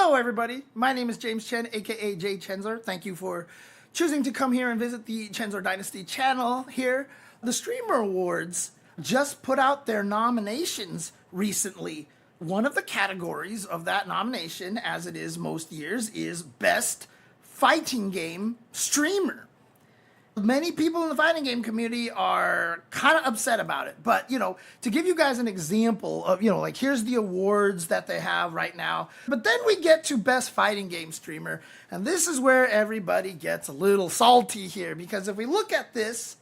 Hello, everybody. My name is James Chen, aka Jchensor. Thank you for choosing to come here and visit the Jchensor Dynasty channel here. The Streamer Awards just put out their nominations recently. One of the categories of that nomination, as it is most years, is Best Fighting Game Streamer. Many people in the fighting game community are kind of upset about it. But, to give you guys an example of, like here's the awards that they have right now. But then we get to Best Fighting Game Streamer. And this is where everybody gets a little salty here. Because if we look at this,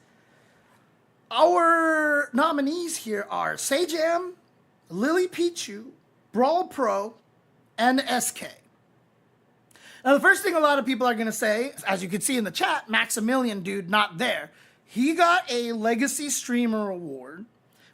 our nominees here are Sajam, LilyPichu, Brawl Pro, and SK. Now, the first thing a lot of people are going to say, as you can see in the chat, Maximilian dude, not there. He got a Legacy Streamer Award,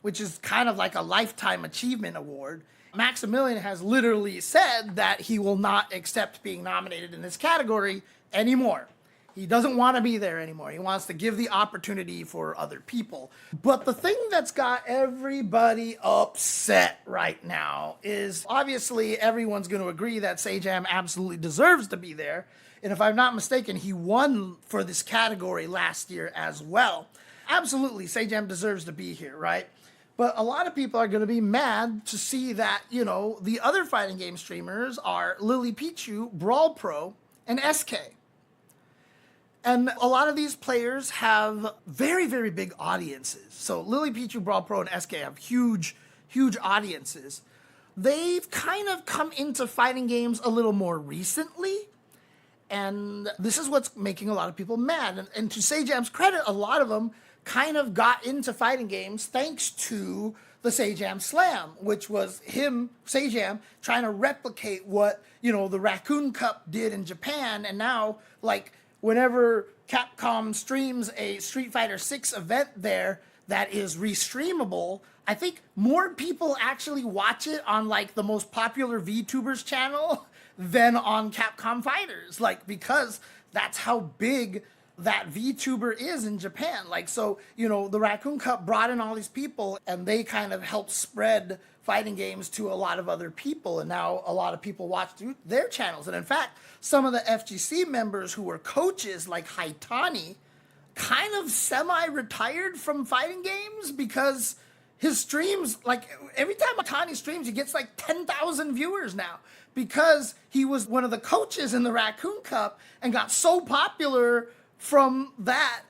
which is kind of like a Lifetime Achievement Award. Maximilian has literally said that he will not accept being nominated in this category anymore. He doesn't want to be there anymore. He wants to give the opportunity for other people. But the thing that's got everybody upset right now is obviously everyone's going to agree that Sajam absolutely deserves to be there. And if I'm not mistaken, he won for this category last year as well. Absolutely, Sajam deserves to be here, right? But a lot of people are going to be mad to see that, the other fighting game streamers are LilyPichu, Brawl Pro, and SK. And a lot of these players have very, very big audiences. So LilyPichu, Brawl Pro, and SK have huge, huge audiences. They've kind of come into fighting games a little more recently. And this is what's making a lot of people mad. And to Sajam's credit, a lot of them kind of got into fighting games thanks to the Sajam Slam, which was him, Sajam, trying to replicate what, the Raccoon Cup did in Japan. And now, whenever Capcom streams a Street Fighter 6 event there that is restreamable, I think more people actually watch it on the most popular VTubers channel than on Capcom Fighters, because that's how big that VTuber is in Japan. The Raccoon Cup brought in all these people and they kind of helped spread fighting games to a lot of other people. And now a lot of people watch through their channels. And in fact, some of the FGC members who were coaches like Haitani kind of semi-retired from fighting games because his streams, every time Haitani streams, he gets 10,000 viewers now because he was one of the coaches in the Raccoon Cup and got so popular from that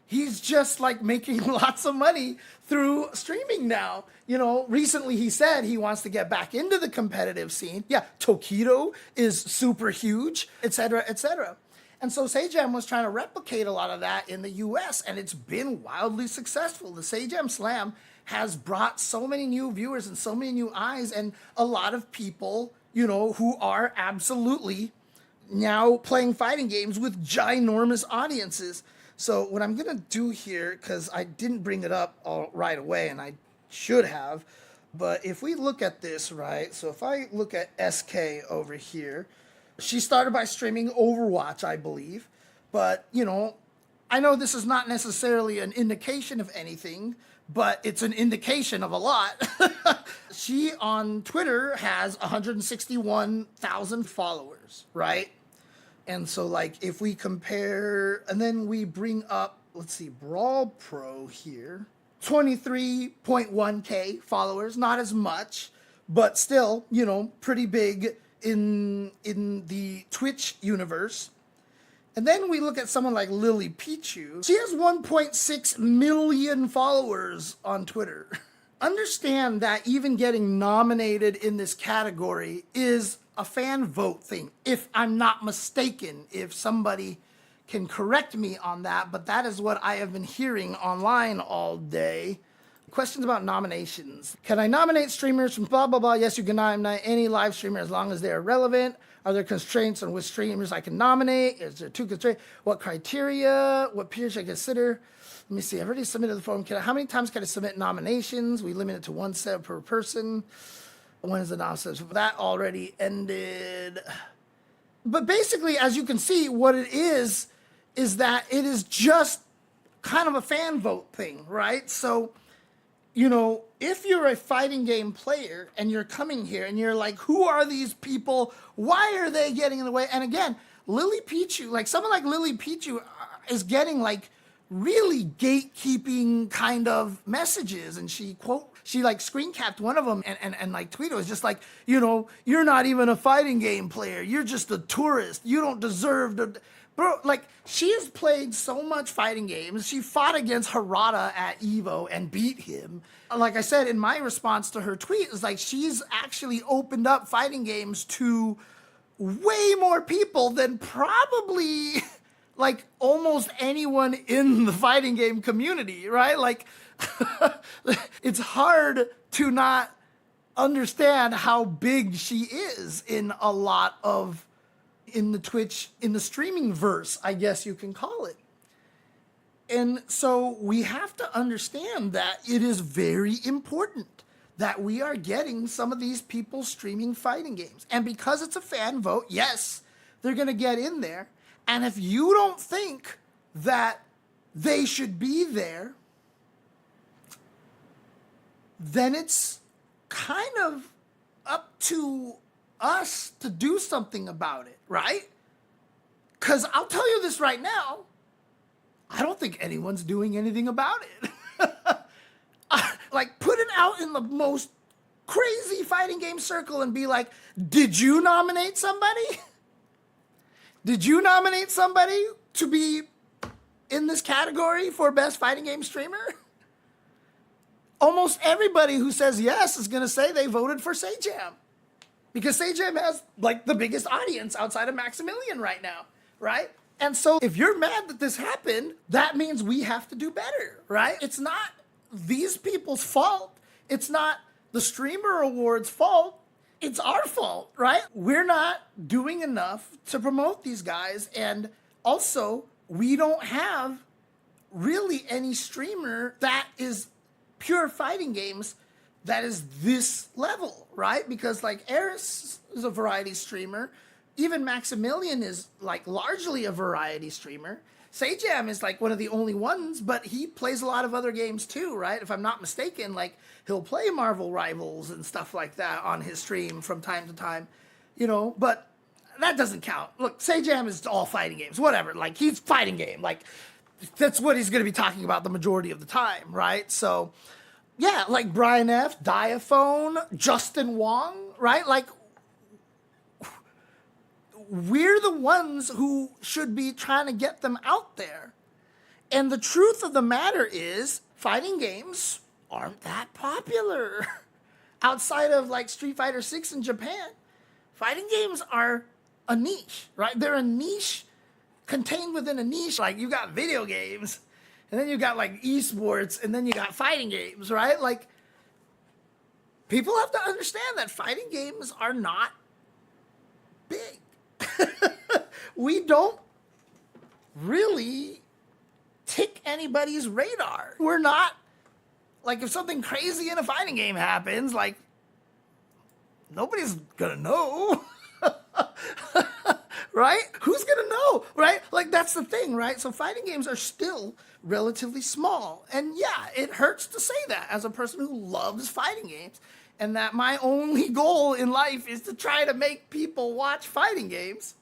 he's just making lots of money through streaming now. Recently he said he wants to get back into the competitive scene. Yeah, Tokido is super huge, etc., etc. And so Sajam was trying to replicate a lot of that in the US, and it's been wildly successful. The Sajam Slam has brought so many new viewers and so many new eyes, and a lot of people, who are absolutely now playing fighting games with ginormous audiences. So what I'm going to do here, because I didn't bring it up right away, and I should have, but if we look at this, right, so if I look at SK over here, she started by streaming Overwatch, I believe, but, I know this is not necessarily an indication of anything, but it's an indication of a lot. She, on Twitter, has 161,000 followers, right? And so, if we compare, and then we bring up, let's see, Brawl Pro here, 23.1K followers, not as much, but still, pretty big in the Twitch universe. And then we look at someone like LilyPichu. She has 1.6 million followers on Twitter. Understand that even getting nominated in this category is a fan vote thing, if I'm not mistaken, if somebody can correct me on that, but that is what I have been hearing online all day. Questions about nominations. Can I nominate streamers from blah, blah, blah? Yes, you can nominate any live streamer as long as they are relevant. Are there constraints on which streamers I can nominate? Is there 2 constraints? What criteria? What peers should I consider? Let me see. I've already submitted the form. How many times can I submit nominations? We limit it to 1 set per person. When is the nomination? That already ended. But basically, as you can see, what it is that it is just kind of a fan vote thing, right? So if you're a fighting game player and you're coming here and you're like, who are these people? Why are they getting in the way? And again, LilyPichu, like someone like LilyPichu is getting like really gatekeeping kind of messages. And she like screen capped one of them and like tweeted, it was just like, you're not even a fighting game player. You're just a tourist. You don't deserve to. Bro, like, she has played so much fighting games. She fought against Harada at EVO and beat him. Like I said, in my response to her tweet, is like, she's actually opened up fighting games to way more people than probably, like, almost anyone in the fighting game community, right? Like, it's hard to not understand how big she is in a lot of in the Twitch, in the streaming verse, I guess you can call it. And so we have to understand that it is very important that we are getting some of these people streaming fighting games. And because it's a fan vote, yes, they're going to get in there. And if you don't think that they should be there, then it's kind of up to us to do something about it, right? Because I'll tell you this right now, I don't think anyone's doing anything about it. Like, put it out in the most crazy fighting game circle and be like, did you nominate somebody? Did you nominate somebody to be in this category for best fighting game streamer? Almost everybody who says yes is going to say they voted for Sajam. Because Sajam has, like, the biggest audience outside of Maximilian right now, right? And so if you're mad that this happened, that means we have to do better, right? It's not these people's fault. It's not the Streamer Awards' fault. It's our fault, right? We're not doing enough to promote these guys. And also, we don't have really any streamer that is pure fighting games that is this level, right? Because like Eris is a variety streamer. Even Maximilian is like largely a variety streamer. Sajam is like one of the only ones, but he plays a lot of other games too, right? If I'm not mistaken, like he'll play Marvel Rivals and stuff like that on his stream from time to time, but that doesn't count. Look, Sajam is all fighting games, whatever. Like, he's fighting game. Like, that's what he's going to be talking about the majority of the time, right? So yeah, like Brian F., Diaphone, Justin Wong, right? Like, we're the ones who should be trying to get them out there. And the truth of the matter is, fighting games aren't that popular. Outside of like Street Fighter 6 in Japan, fighting games are a niche, right? They're a niche contained within a niche. Like, you got video games, and then you got like esports, and then you got fighting games, right? Like, people have to understand that fighting games are not big. We don't really tick anybody's radar. We're not, like, if something crazy in a fighting game happens, like, nobody's gonna know. Right? Who's gonna know, right? Like, that's the thing, right? So fighting games are still relatively small. And yeah, it hurts to say that as a person who loves fighting games, and that my only goal in life is to try to make people watch fighting games,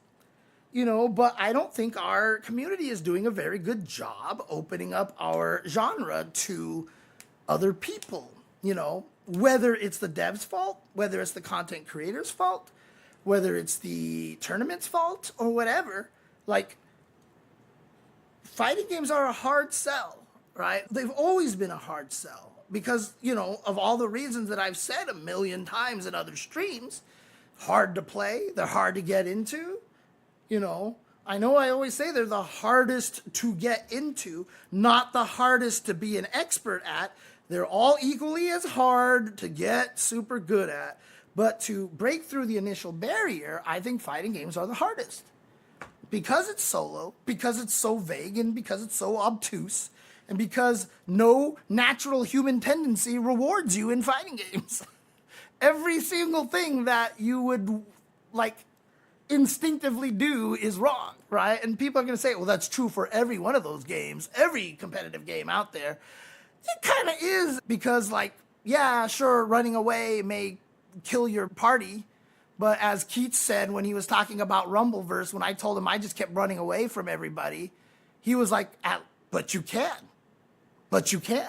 but I don't think our community is doing a very good job opening up our genre to other people, whether it's the devs' fault, whether it's the content creators' fault, whether it's the tournament's fault or whatever. Like, fighting games are a hard sell, right? They've always been a hard sell because, of all the reasons that I've said a million times in other streams. Hard to play, they're hard to get into, I know I always say they're the hardest to get into, not the hardest to be an expert at. They're all equally as hard to get super good at. But to break through the initial barrier, I think fighting games are the hardest. Because it's solo, because it's so vague, and because it's so obtuse, and because no natural human tendency rewards you in fighting games. Every single thing that you would, like, instinctively do is wrong, right? And people are going to say, well, that's true for every one of those games, every competitive game out there. It kind of is because, like, yeah, sure, running away may kill your party. But as Keats said when he was talking about Rumbleverse, when I told him I just kept running away from everybody, he was like, but you can. But you can.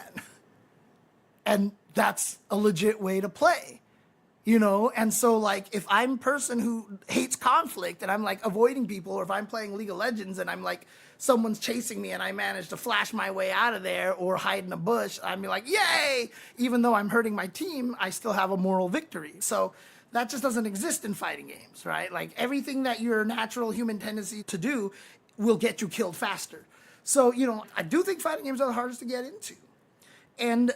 And that's a legit way to play. And so, like, if I'm a person who hates conflict and I'm like avoiding people, or if I'm playing League of Legends and I'm like, someone's chasing me and I manage to flash my way out of there or hide in a bush, I'd be like, yay! Even though I'm hurting my team, I still have a moral victory. So that just doesn't exist in fighting games, right? Like, everything that your natural human tendency to do will get you killed faster. So, I do think fighting games are the hardest to get into. And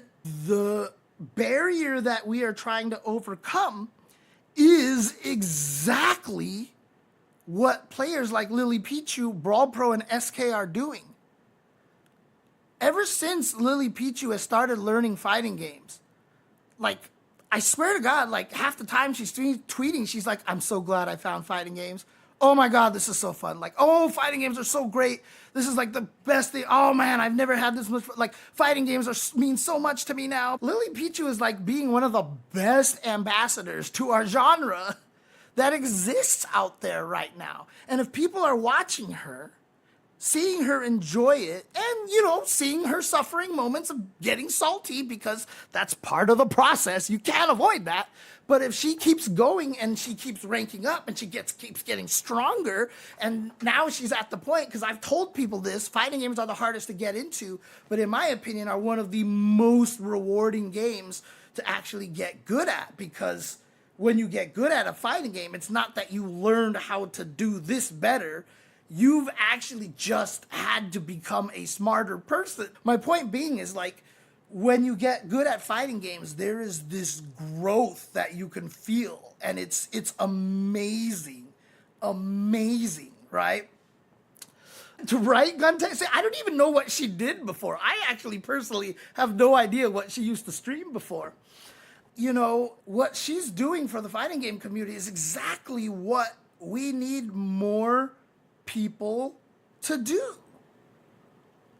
the barrier that we are trying to overcome is exactly what players like LilyPichu, Brawl Pro, and SK are doing. Ever since LilyPichu has started learning fighting games, like, I swear to God, like, half the time she's tweeting, she's like, I'm so glad I found fighting games. Oh my God, this is so fun. Like, oh, fighting games are so great. This is like the best thing. Oh man, I've never had this much fun. Like, fighting games mean so much to me now. LilyPichu is like being one of the best ambassadors to our genre that exists out there right now. And if people are watching her, seeing her enjoy it, and, seeing her suffering moments of getting salty, because that's part of the process. You can't avoid that. But if she keeps going and she keeps ranking up and she keeps getting stronger, and now she's at the point, because I've told people this, fighting games are the hardest to get into, but in my opinion are one of the most rewarding games to actually get good at, because when you get good at a fighting game, it's not that you learned how to do this better. You've actually just had to become a smarter person. My point being is, like, when you get good at fighting games, there is this growth that you can feel, and it's amazing, right? To write Guntex, I don't even know what she did before. I actually personally have no idea what she used to stream before. What she's doing for the fighting game community is exactly what we need more people to do.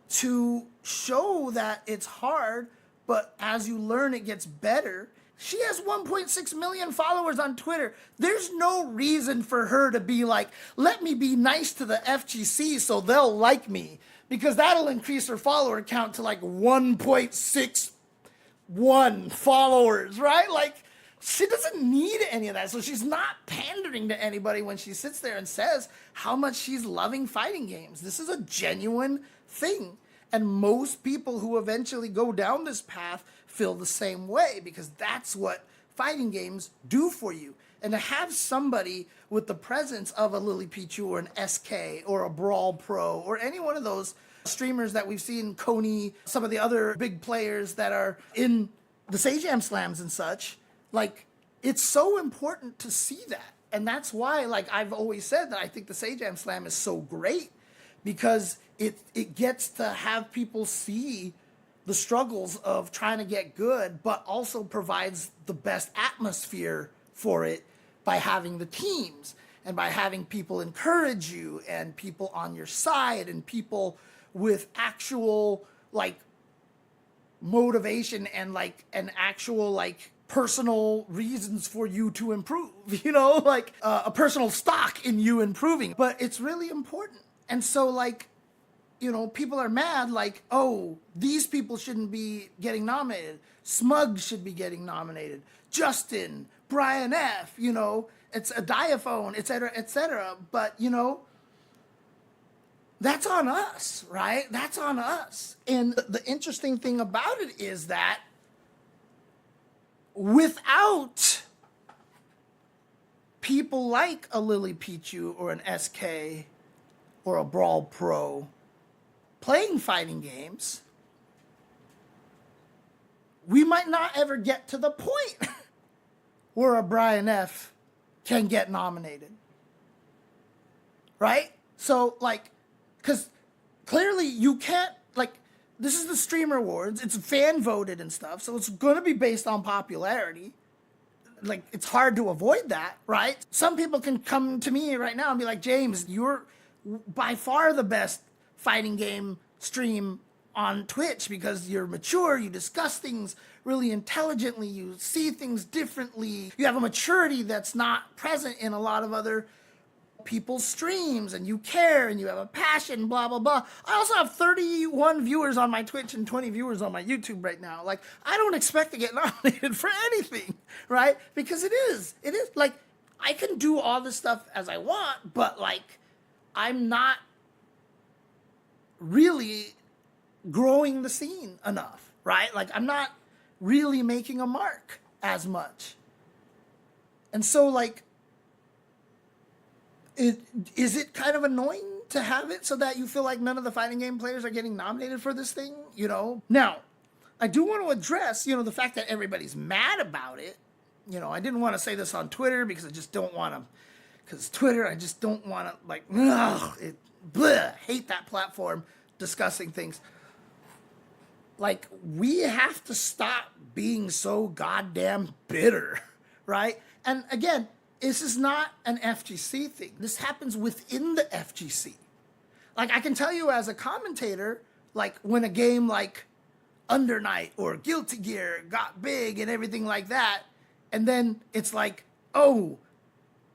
To show that it's hard, but as you learn, it gets better. She has 1.6 million followers on Twitter. There's no reason for her to be like, let me be nice to the FGC so they'll like me, because that'll increase her follower count to like 1.61 followers, right? Like, she doesn't need any of that. So she's not pandering to anybody when she sits there and says how much she's loving fighting games. This is a genuine thing. And most people who eventually go down this path feel the same way, because that's what fighting games do for you. And to have somebody with the presence of a LilyPichu or an SK or a Brawl Pro or any one of those streamers that we've seen, Coney, some of the other big players that are in the Sajam slams and such, like, it's so important to see that. And that's why, like, I've always said that I think the Sajam slam is so great, because it gets to have people see the struggles of trying to get good, but also provides the best atmosphere for it by having the teams and by having people encourage you and people on your side and people with actual, like, motivation and, like, an actual, like, personal reasons for you to improve, like a personal stock in you improving. But it's really important. And so, like, people are mad, like, oh, these people shouldn't be getting nominated. Smug should be getting nominated. Justin, Brian F., it's a diaphone, et cetera, et cetera. But, that's on us, right? That's on us. And the interesting thing about it is that without people like a LilyPichu or an SK or a Brawl Pro playing fighting games, we might not ever get to the point where a Brian F. can get nominated. Right? So, like, because clearly you can't, like, this is the Streamer Awards. It's fan voted and stuff, so it's going to be based on popularity. Like, it's hard to avoid that, right? Some people can come to me right now and be like, James, you're by far the best fighting game stream on Twitch because you're mature, you discuss things really intelligently, you see things differently, you have a maturity that's not present in a lot of other people's streams, and you care and you have a passion, blah, blah, blah. I also have 31 viewers on my Twitch and 20 viewers on my YouTube right now. Like, I don't expect to get nominated for anything, right? Because it is like, I can do all this stuff as I want, but like, I'm not really growing the scene enough, right? Like, I'm not really making a mark as much. And so, like, is it kind of annoying to have it so that you feel like none of the fighting game players are getting nominated for this thing, you know? Now, I do want to address, you know, the fact that everybody's mad about it. You know, I didn't want to say this on Twitter because I just don't want to, because Twitter, I just don't want to, like, hate that platform discussing things. Like, we have to stop being so goddamn bitter, right? And again, this is not an FGC thing. This happens within the FGC. Like, I can tell you as a commentator, like, when a game like Under Night or Guilty Gear got big and everything like that, and then it's like, oh,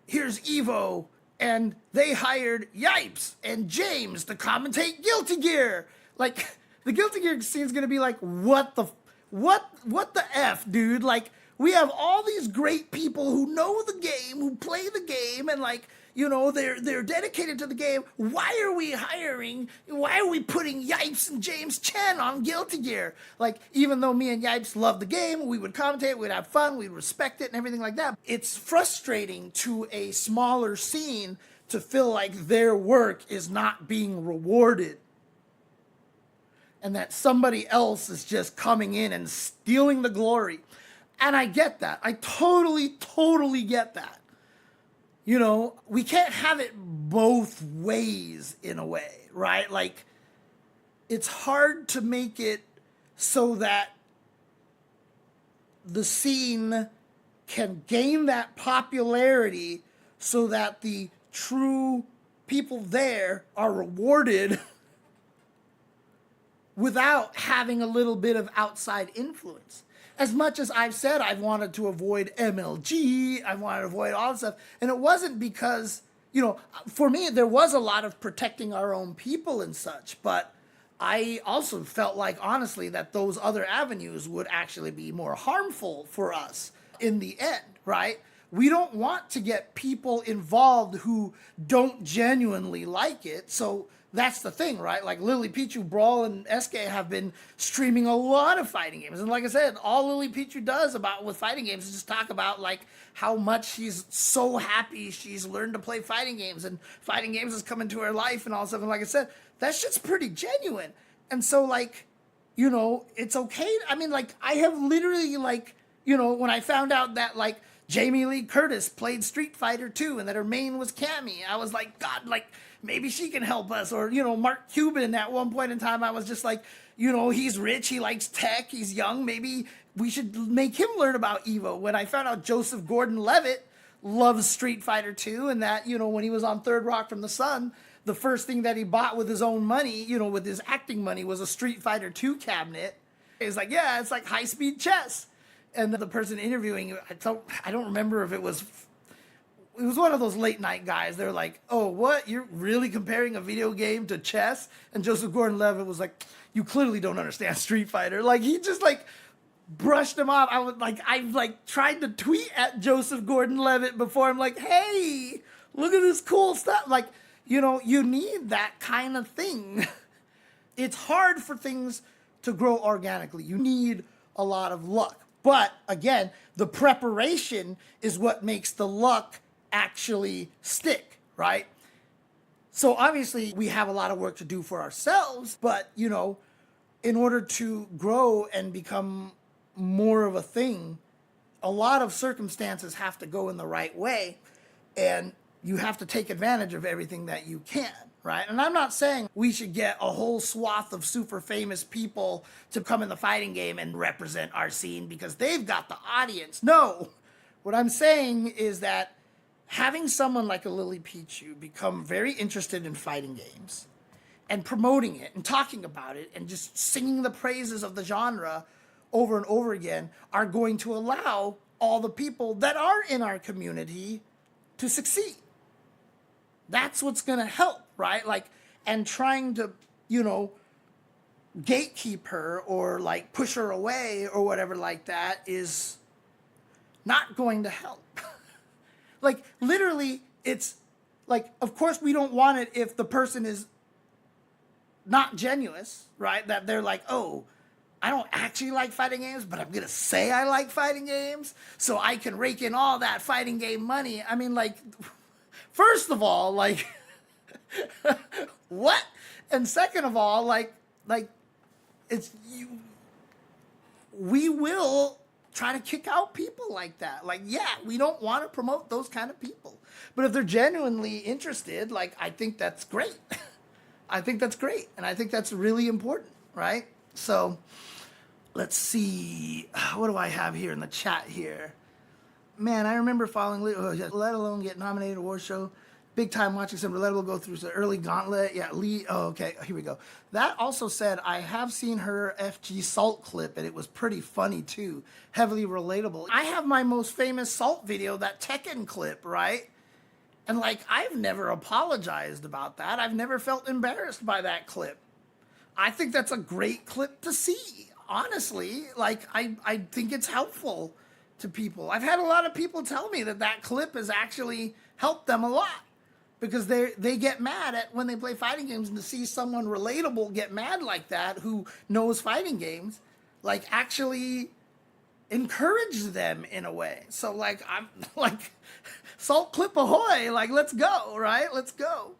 here's Evo, and they hired Yipes and James to commentate Guilty Gear. Like, the Guilty Gear scene's gonna be like, what the F, dude? Like, we have all these great people who know the game, who play the game, and like, you know, they're dedicated to the game. Why are we putting Yipes and James Chen on Guilty Gear? Like, even though me and Yipes love the game, we would commentate, we'd have fun, we'd respect it and everything like that. It's frustrating to a smaller scene to feel like their work is not being rewarded, and that somebody else is just coming in and stealing the glory. And I get that. I totally get that. You know, we can't have it both ways in a way, right? Like, it's hard to make it so that the scene can gain that popularity so that the true people there are rewarded without having a little bit of outside influence. As much as I've said I've wanted to avoid MLG, I wanted to avoid all this stuff, and it wasn't because, you know, for me, there was a lot of protecting our own people and such, but I also felt like, honestly, that those other avenues would actually be more harmful for us in the end, right? We don't want to get people involved who don't genuinely like it, so that's the thing, right? Like, LilyPichu, Brawl, and SK have been streaming a lot of fighting games. And like I said, all LilyPichu does with fighting games is just talk about, like, how much she's so happy she's learned to play fighting games. And fighting games has come into her life and all stuff. And like I said, that shit's pretty genuine. And so, like, you know, it's okay. I mean, like, I have literally, like, you know, when I found out that, like, Jamie Lee Curtis played Street Fighter 2 and that her main was Cammy, I was like, God, like, maybe she can help us. Or, you know, Mark Cuban, at one point in time, I was just like, you know, he's rich, he likes tech, he's young, maybe we should make him learn about Evo. When I found out Joseph Gordon-Levitt loves Street Fighter 2 and that, you know, when he was on Third Rock from the Sun, the first thing that he bought with his own money, you know, with his acting money, was a Street Fighter 2 cabinet. He's like, yeah, it's like high-speed chess. And the person interviewing, I don't remember if it was one of those late night guys. They're like, oh, what? You're really comparing a video game to chess? And Joseph Gordon-Levitt was like, you clearly don't understand Street Fighter. Like, he just like brushed him off. I've tried to tweet at Joseph Gordon-Levitt before. I'm like, hey, look at this cool stuff. Like, you know, you need that kind of thing. It's hard for things to grow organically. You need a lot of luck. But again, the preparation is what makes the luck actually stick, right? So obviously we have a lot of work to do for ourselves, but, you know, in order to grow and become more of a thing, a lot of circumstances have to go in the right way, and you have to take advantage of everything that you can, right? And I'm not saying we should get a whole swath of super famous people to come in the fighting game and represent our scene because they've got the audience. No, what I'm saying is that having someone like a LilyPichu become very interested in fighting games and promoting it and talking about it and just singing the praises of the genre over and over again are going to allow all the people that are in our community to succeed. That's what's going to help, right? Like, and trying to, gatekeep her or like push her away or whatever like that is not going to help. Like, literally, it's like, of course we don't want it if the person is not genuine, right? That they're like, oh, I don't actually like fighting games, but I'm going to say I like fighting games so I can rake in all that fighting game money. I mean, like, first of all, like, what? And second of all, like, it's you. We will try to kick out people like that. Like, yeah, we don't want to promote those kind of people. But if they're genuinely interested, like, I think that's great. I think that's great. And I think that's really important, right? So let's see. What do I have here in the chat here? Man, I remember following, let alone get nominated award show. Big time watching some Relatable go through the early gauntlet. Yeah, okay, here we go. That also said, I have seen her FG Salt clip, and it was pretty funny too. Heavily relatable. I have my most famous Salt video, that Tekken clip, right? And like, I've never apologized about that. I've never felt embarrassed by that clip. I think that's a great clip to see, honestly. Like, I think it's helpful to people. I've had a lot of people tell me that clip has actually helped them a lot. Because they get mad at when they play fighting games, and to see someone relatable get mad like that who knows fighting games, like, actually encourage them in a way. So like, I'm like, Salt clip ahoy, like, let's go, right? Let's go.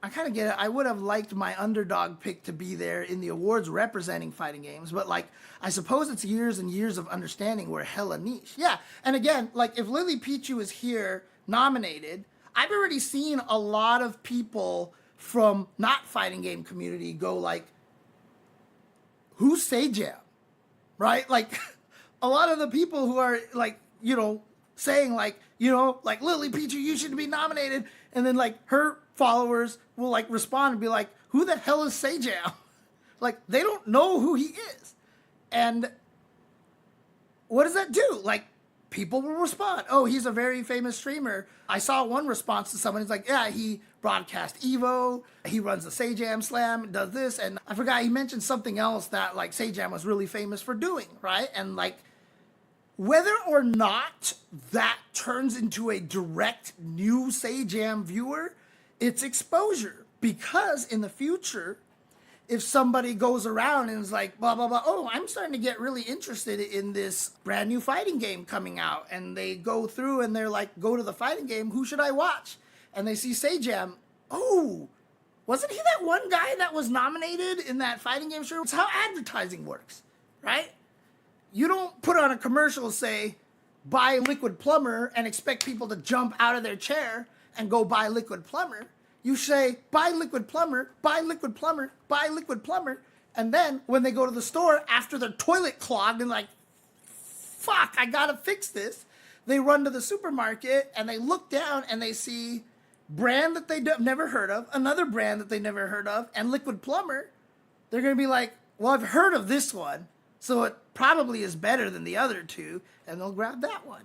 I kind of get it. I would have liked my underdog pick to be there in the awards representing fighting games, but like, I suppose it's years and years of understanding we're hella niche. Yeah, and again, like, if LilyPichu is here nominated, I've already seen a lot of people from not fighting game community go like, who's Sajam? Right? Like, a lot of the people who are like, saying like, like, LilyPichu, you should be nominated. And then like her followers will like respond and be like, who the hell is Sajam? Like, they don't know who he is. And what does that do? Like, people will respond. Oh, he's a very famous streamer. I saw one response to someone. He's like, yeah, he broadcasts Evo. He runs the Sajam Slam, does this. And I forgot, he mentioned something else that like Sajam was really famous for doing, right? And like, whether or not that turns into a direct new Sajam viewer, it's exposure. Because in the future, if somebody goes around and is like, blah, blah, blah, oh, I'm starting to get really interested in this brand new fighting game coming out. And they go through and they're like, go to the fighting game, who should I watch? And they see Sajam. Oh, wasn't he that one guy that was nominated in that fighting game show? It's how advertising works, right? You don't put on a commercial, say, buy Liquid Plumber and expect people to jump out of their chair and go buy Liquid Plumber. You say, buy Liquid Plumber, buy Liquid Plumber, buy Liquid Plumber. And then when they go to the store after their toilet clogged and like, fuck, I gotta fix this, they run to the supermarket and they look down and they see brand that they've never heard of, another brand that they never heard of, and Liquid Plumber. They're gonna be like, well, I've heard of this one, so it probably is better than the other two, and they'll grab that one.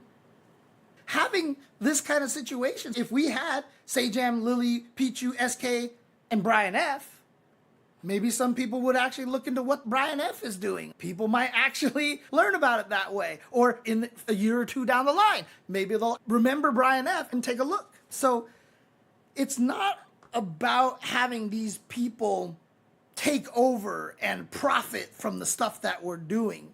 Having this kind of situation, if we had Sajam, LilyPichu, SK, and Brian F., maybe some people would actually look into what Brian F. is doing. People might actually learn about it that way. Or in a year or two down the line, maybe they'll remember Brian F. and take a look. So it's not about having these people take over and profit from the stuff that we're doing.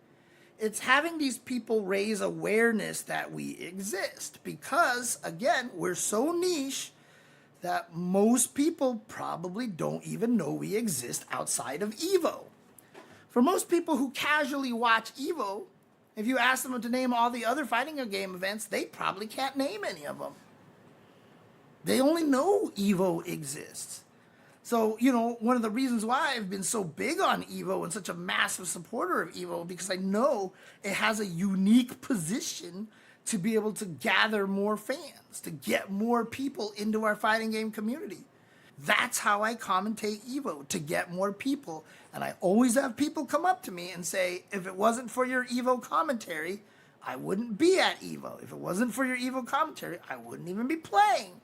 It's having these people raise awareness that we exist because, again, we're so niche that most people probably don't even know we exist outside of Evo. For most people who casually watch Evo, if you ask them to name all the other fighting game events, they probably can't name any of them. They only know Evo exists. So, one of the reasons why I've been so big on Evo and such a massive supporter of Evo, because I know it has a unique position to be able to gather more fans, to get more people into our fighting game community. That's how I commentate Evo, to get more people. And I always have people come up to me and say, if it wasn't for your Evo commentary, I wouldn't be at Evo. If it wasn't for your Evo commentary, I wouldn't even be playing,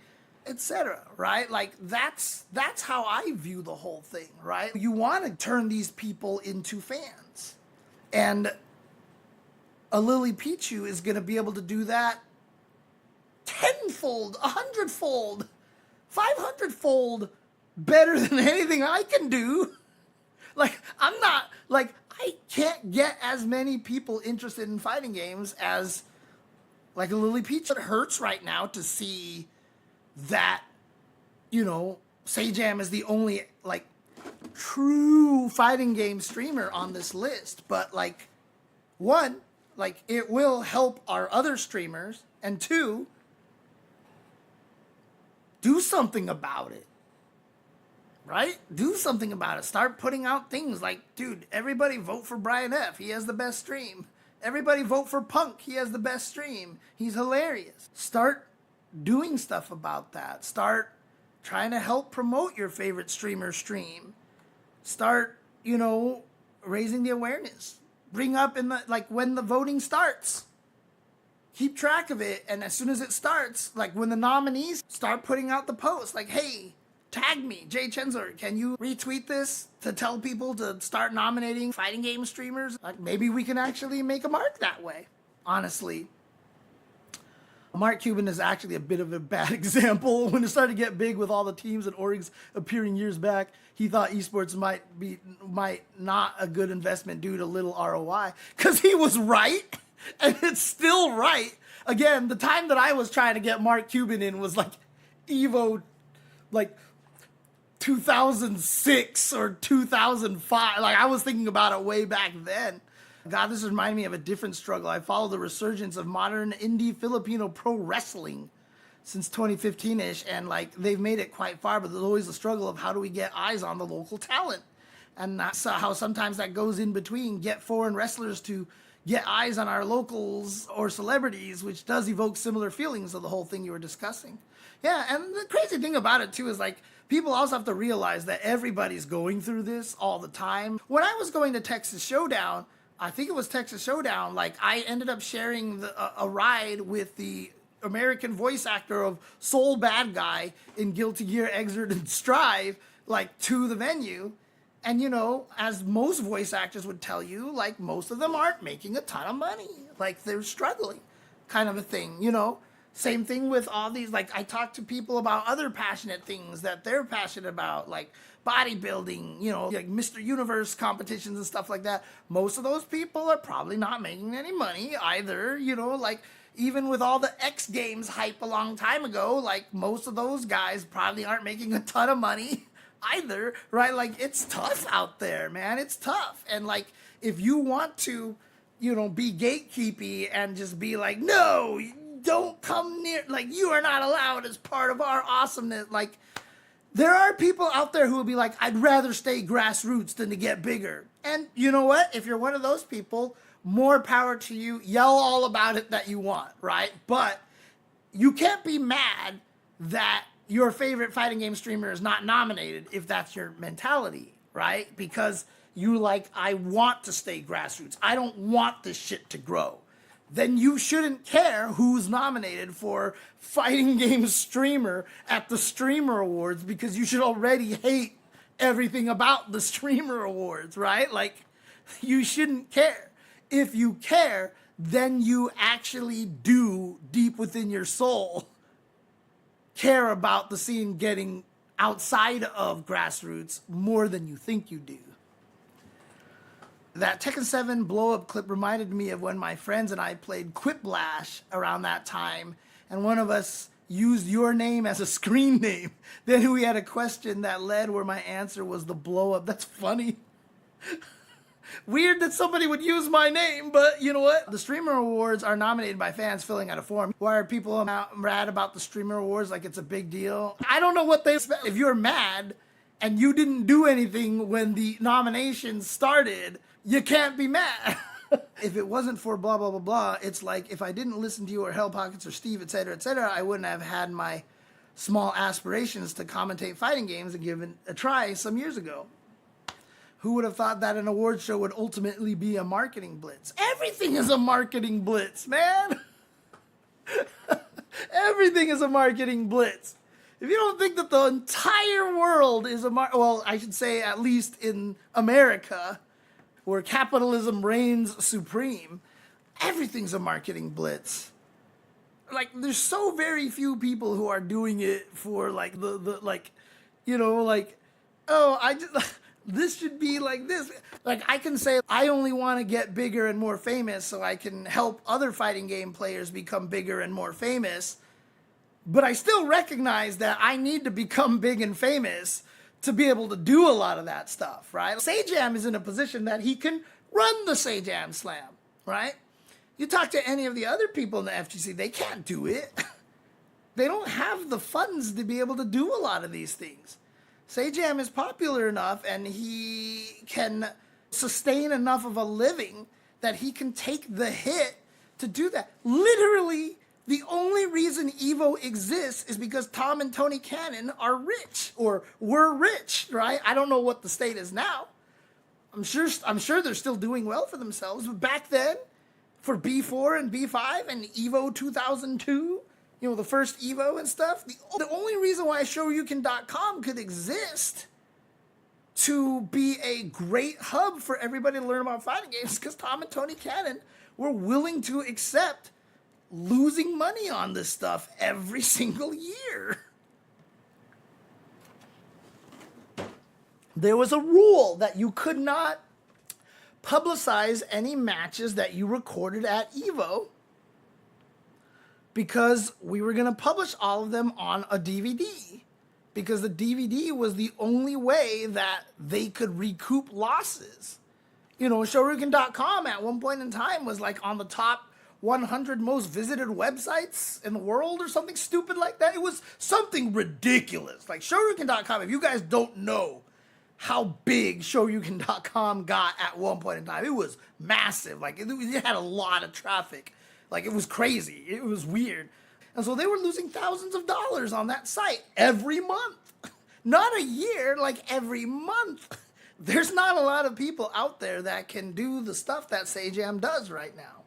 etc. Right? Like that's how I view the whole thing, right? You want to turn these people into fans. And a LilyPichu is going to be able to do that tenfold, 100-fold, 500-fold better than anything I can do. Like, I can't get as many people interested in fighting games as, like, a LilyPichu. It hurts right now to see that, Sajam is the only, like, true fighting game streamer on this list. But, like, one, like, it will help our other streamers, and two, do something about it, right? Do something about it. Start putting out things like, dude, everybody vote for Brian F. He has the best stream. Everybody vote for Punk. He has the best stream. He's hilarious. Start doing stuff about that. Start trying to help promote your favorite streamer's stream. Start, raising the awareness. Bring up when the voting starts. Keep track of it, and as soon as it starts, like when the nominees start putting out the post, like, hey, tag me, Jchensor, can you retweet this to tell people to start nominating fighting game streamers? Like, maybe we can actually make a mark that way, honestly. Mark Cuban is actually a bit of a bad example. When it started to get big with all the teams and orgs appearing years back, he thought esports might not a good investment due to little ROI, because he was right. And it's still right. Again, the time that I was trying to get Mark Cuban in was like Evo, like 2006 or 2005. Like, I was thinking about it way back then. God, this reminded me of a different struggle. I follow the resurgence of modern indie Filipino pro wrestling since 2015-ish, and like they've made it quite far, but there's always the struggle of how do we get eyes on the local talent. And that's how sometimes that goes in between, get foreign wrestlers to get eyes on our locals or celebrities, which does evoke similar feelings of the whole thing you were discussing. Yeah, and the crazy thing about it too is like people also have to realize that everybody's going through this all the time. When I was going to Texas Showdown, I think it was Texas Showdown, like I ended up sharing a ride with the American voice actor of Soul Bad Guy in Guilty Gear Xrd and Strive, like to the venue. And, as most voice actors would tell you, like, most of them aren't making a ton of money. Like, they're struggling, kind of a thing, Same thing with all these, like, I talk to people about other passionate things that they're passionate about, like bodybuilding, like Mr. Universe competitions and stuff like that. Most of those people are probably not making any money either, like, even with all the X Games hype a long time ago, like, most of those guys probably aren't making a ton of money either, right? Like, it's tough out there, man. It's tough. And like, if you want to, be gatekeepy and just be like, no, don't come near, like, you are not allowed as part of our awesomeness. Like, there are people out there who will be like, I'd rather stay grassroots than to get bigger. And you know what? If you're one of those people, more power to you. Yell all about it that you want, right? But you can't be mad that your favorite fighting game streamer is not nominated if that's your mentality, right? Because you like, I want to stay grassroots. I don't want this shit to grow. Then you shouldn't care who's nominated for fighting game streamer at the Streamer Awards, because you should already hate everything about the Streamer Awards, right? Like, you shouldn't care. If you care, then you actually do, deep within your soul, care about the scene getting outside of grassroots more than you think you do. That Tekken 7 blow-up clip reminded me of when my friends and I played Quiplash around that time, and one of us used your name as a screen name. Then we had a question that led where my answer was the blow-up. That's funny. Weird that somebody would use my name, but you know what? The Streamer Awards are nominated by fans filling out a form. Why are people mad about the Streamer Awards like it's a big deal? I don't know what they expect. If you're mad and you didn't do anything when the nominations started, you can't be mad. If it wasn't for blah, blah, blah, blah, it's like if I didn't listen to you or Hell Pockets or Steve, etc., I wouldn't have had my small aspirations to commentate fighting games and give it a try some years ago. Who would have thought that an award show would ultimately be a marketing blitz? Everything is a marketing blitz, man. Everything is a marketing blitz. If you don't think that the entire world is well, I should say at least in America, where capitalism reigns supreme, everything's a marketing blitz. Like, there's so very few people who are doing it for like oh, I just this should be like this. Like, I can say I only want to get bigger and more famous so I can help other fighting game players become bigger and more famous. But I still recognize that I need to become big and famous to be able to do a lot of that stuff, right? Sajam is in a position that he can run the Sajam Slam, right? You talk to any of the other people in the FGC, they can't do it. They don't have the funds to be able to do a lot of these things. Sajam is popular enough and he can sustain enough of a living that he can take the hit to do that. Literally, the only reason Evo exists is because Tom and Tony Cannon are rich, or were rich, right? I don't know what the state is now. I'm sure they're still doing well for themselves, but back then, for B4 and B5 and Evo 2002, you know, the first Evo and stuff, the only reason why Shoryuken.com could exist to be a great hub for everybody to learn about fighting games is because Tom and Tony Cannon were willing to accept losing money on this stuff every single year. There was a rule that you could not publicize any matches that you recorded at Evo because we were going to publish all of them on a DVD, because the DVD was the only way that they could recoup losses. You know, Shoryuken.com at one point in time was like on the top 100 most visited websites in the world or something stupid like that. It was something ridiculous. Like, Shoryuken.com, if you guys don't know how big Shoryuken.com got at one point in time, it was massive. Like, it had a lot of traffic. Like, it was crazy. It was weird. And so they were losing thousands of dollars on that site every month. Not a year, like every month. There's not a lot of people out there that can do the stuff that Sajam does right now.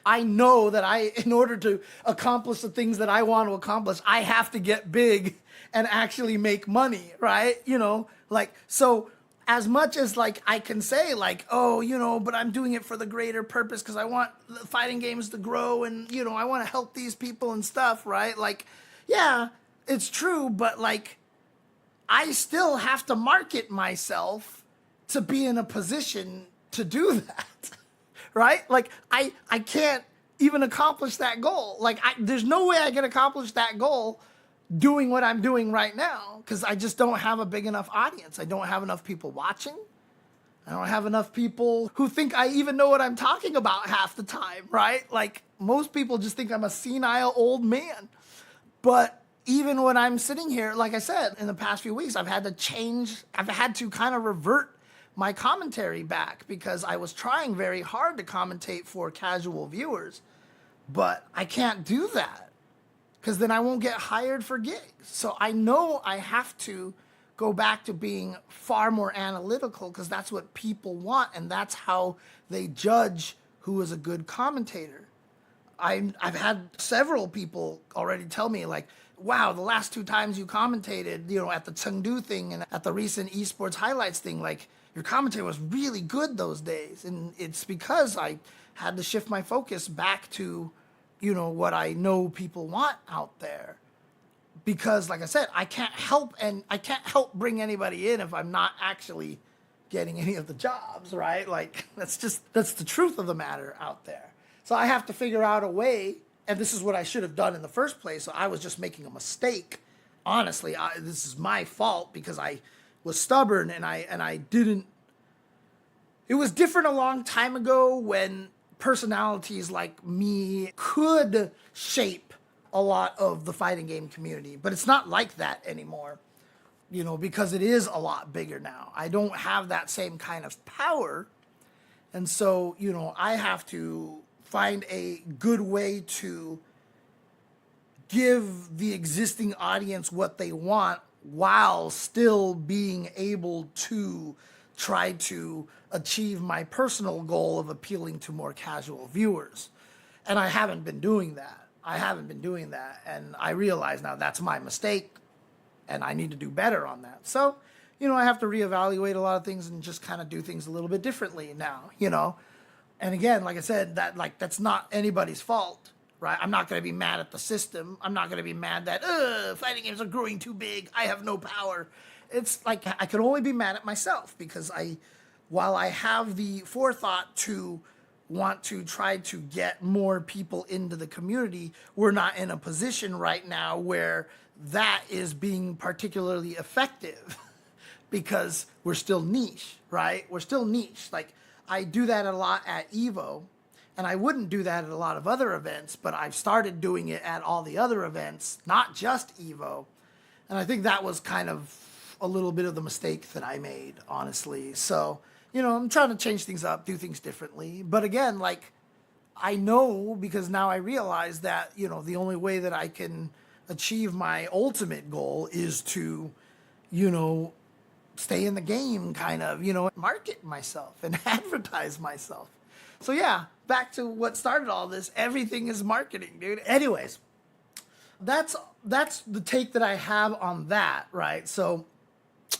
I know that in order to accomplish the things that I want to accomplish, I have to get big and actually make money, right? You know, like, so as much as like I can say like, oh, you know, but I'm doing it for the greater purpose because I want the fighting games to grow and, you know, I want to help these people and stuff, right? Like, yeah, it's true, but like, I still have to market myself to be in a position to do that, right? Like, I can't even accomplish that goal. Like, there's no way I can accomplish that goal doing what I'm doing right now because I just don't have a big enough audience. I don't have enough people watching. I don't have enough people who think I even know what I'm talking about half the time, right? Like, most people just think I'm a senile old man. But even when I'm sitting here, like I said, in the past few weeks, I've had to kind of revert my commentary back because I was trying very hard to commentate for casual viewers, but I can't do that because then I won't get hired for gigs. So I know I have to go back to being far more analytical because that's what people want and that's how they judge who is a good commentator. I've had several people already tell me like, wow, the last 2 times you commentated, you know, at the Chengdu thing and at the recent esports highlights thing, like, your commentary was really good those days. And it's because I had to shift my focus back to, you know, what I know people want out there. Because, like I said, I can't help bring anybody in if I'm not actually getting any of the jobs, right? Like, that's the truth of the matter out there. So I have to figure out a way, and this is what I should have done in the first place. So I was just making a mistake. Honestly, this is my fault because I was stubborn and I didn't. It was different a long time ago when personalities like me could shape a lot of the fighting game community, but it's not like that anymore, you know, because it is a lot bigger now. I don't have that same kind of power. And so, you know, I have to find a good way to give the existing audience what they want while still being able to try to achieve my personal goal of appealing to more casual viewers. And I haven't been doing that. And I realize now that's my mistake, and I need to do better on that. So, I have to reevaluate a lot of things and just kind of do things a little bit differently now, And again, like I said, that's not anybody's fault, right? I'm not going to be mad at the system. I'm not going to be mad that, fighting games are growing too big. I have no power. It's like I can only be mad at myself because while I have the forethought to want to try to get more people into the community, we're not in a position right now where that is being particularly effective because we're still niche, right? We're still niche. Like, I do that a lot at Evo, and I wouldn't do that at a lot of other events, but I've started doing it at all the other events, not just Evo. And I think that was kind of a little bit of the mistake that I made, honestly. So, I'm trying to change things up, do things differently. But again, I know, because now I realize that, the only way that I can achieve my ultimate goal is to, stay in the game, kind of, market myself and advertise myself. So yeah, back to what started all this. Everything is marketing, dude. Anyways, that's the take that I have on that, right? So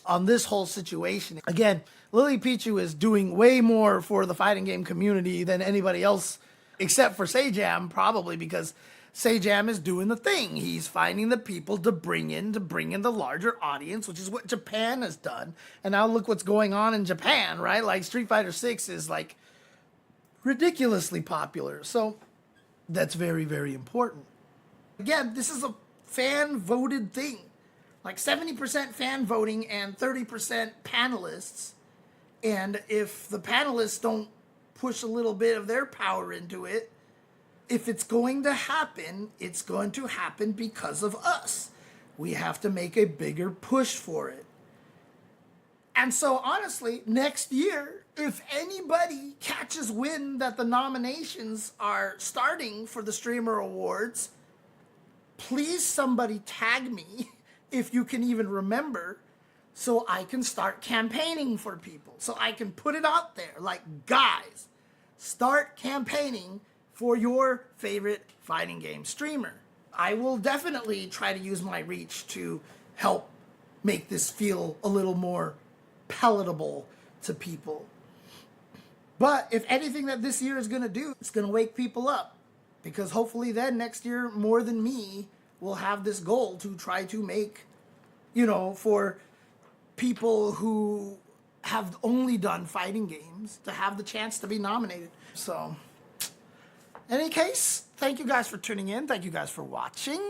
on this whole situation, again, LilyPichu is doing way more for the fighting game community than anybody else, except for Sajam, probably because Sajam is doing the thing. He's finding the people to bring in the larger audience, which is what Japan has done. And now look what's going on in Japan, right? Like Street Fighter 6 is like ridiculously popular. So that's very, very important. Again, this is a fan voted thing. Like 70% fan voting and 30% panelists. And if the panelists don't push a little bit of their power into it, if it's going to happen, it's going to happen because of us. We have to make a bigger push for it. And so honestly, next year, if anybody catches wind that the nominations are starting for the Streamer Awards, please somebody tag me, if you can even remember, so I can start campaigning for people. So I can put it out there, like, guys, start campaigning for your favorite fighting game streamer. I will definitely try to use my reach to help make this feel a little more palatable to people. But if anything that this year is going to do, it's going to wake people up. Because hopefully then next year, more than me will have this goal to try to make, for people who have only done fighting games to have the chance to be nominated. So, in any case, thank you guys for tuning in. Thank you guys for watching.